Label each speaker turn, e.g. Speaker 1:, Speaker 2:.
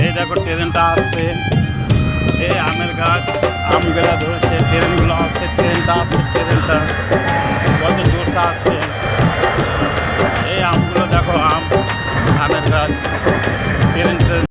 Speaker 1: এই দেখো ট্রেনটা আসছে, এই আমের গাছ আমগুলা ধরছে, ট্রেনগুলো আসছে, ট্রেনটা আসছে, ট্রেনটা